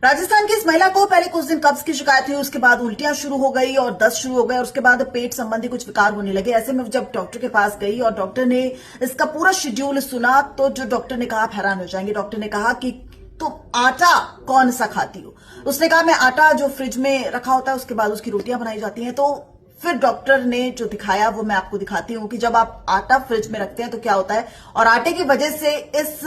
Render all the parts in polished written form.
राजस्थान की इस महिला को पहले कुछ दिन कब्ज की शिकायत हुई, उसके बाद उल्टियां शुरू हो गई और दस्त शुरू हो गए और उसके बाद पेट संबंधी कुछ विकार होने लगे। ऐसे में जब डॉक्टर के पास गई और डॉक्टर ने इसका पूरा शेड्यूल सुना तो जो डॉक्टर ने कहा आप हैरान हो जाएंगे। डॉक्टर ने कहा कि तुम आटा कौन सा खाती हो। उसने कहा मैं आटा जो फ्रिज में रखा होता है उसके बाद उसकी रोटियां बनाई जाती हैं। तो फिर डॉक्टर ने जो दिखाया वो मैं आपको दिखाती हूं कि जब आप आटा फ्रिज में रखते हैं तो क्या होता है। और आटे की वजह से इस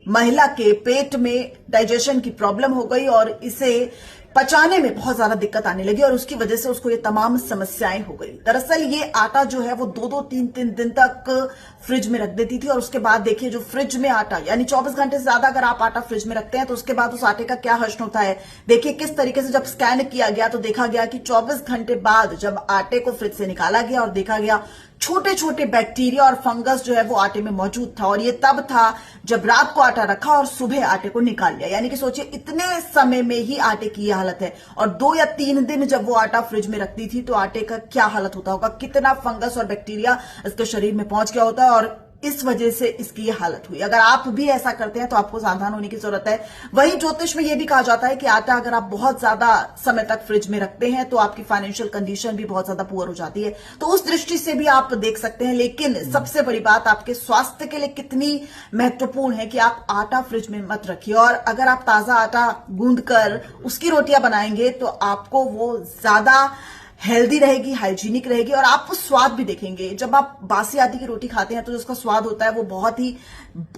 महिला के पेट में डाइजेशन की प्रॉब्लम हो गई और इसे पचाने में बहुत ज्यादा दिक्कत आने लगी और उसकी वजह से उसको ये तमाम समस्याएं हो गई। दरअसल ये आटा जो है वो 2-2, 3-3 दिन तक फ्रिज में रख देती थी और उसके बाद देखिए जो फ्रिज में आटा यानी 24 घंटे से ज्यादा अगर आप आटा फ्रिज में रखते हैं तो उसके बाद उस आटे का क्या हश्न होता है। देखिए किस तरीके से जब स्कैन किया गया तो देखा गया कि 24 घंटे बाद जब आटे को फ्रिज से निकाला गया और देखा गया छोटे छोटे बैक्टीरिया और फंगस जो है वो आटे में मौजूद था। और ये तब था जब रात को आटा रखा और सुबह आटे को निकाल लिया। यानी कि सोचिए इतने समय में ही आटे की यह हालत है। और 2 या 3 दिन जब वो आटा फ्रिज में रखती थी तो आटे का क्या हालत होता होगा, कितना फंगस और बैक्टीरिया इसके शरीर में पहुंच गया होता है और इस वजह से इसकी ये हालत हुई। अगर आप भी ऐसा करते हैं तो आपको सावधान होने की जरूरत है। वहीं ज्योतिष में यह भी कहा जाता है कि आटा अगर आप बहुत ज्यादा समय तक फ्रिज में रखते हैं तो आपकी फाइनेंशियल कंडीशन भी बहुत ज्यादा पुअर हो जाती है। तो उस दृष्टि से भी आप देख सकते हैं। लेकिन सबसे बड़ी बात आपके स्वास्थ्य के लिए कितनी महत्वपूर्ण है कि आप आटा फ्रिज में मत रखिए। और अगर आप ताजा आटा गूंद कर उसकी रोटियां बनाएंगे तो आपको वो ज्यादा हेल्दी रहेगी, हाइजीनिक रहेगी और आप स्वाद भी देखेंगे। जब आप बासी आटे की रोटी खाते हैं तो जो उसका स्वाद होता है वो बहुत ही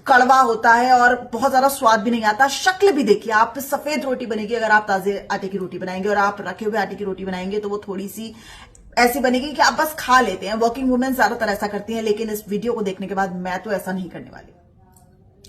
कड़वा होता है और बहुत ज्यादा स्वाद भी नहीं आता। शक्ल भी देखिए, आप सफेद रोटी बनेगी अगर आप ताजे आटे की रोटी बनाएंगे और आप रखे हुए आटे की रोटी बनाएंगे तो वो थोड़ी सी ऐसी बनेगी कि आप बस खा लेते हैं। वर्किंग वुमेन ज्यादातर ऐसा करती हैं, लेकिन इस वीडियो को देखने के बाद मैं तो ऐसा नहीं करने वाली।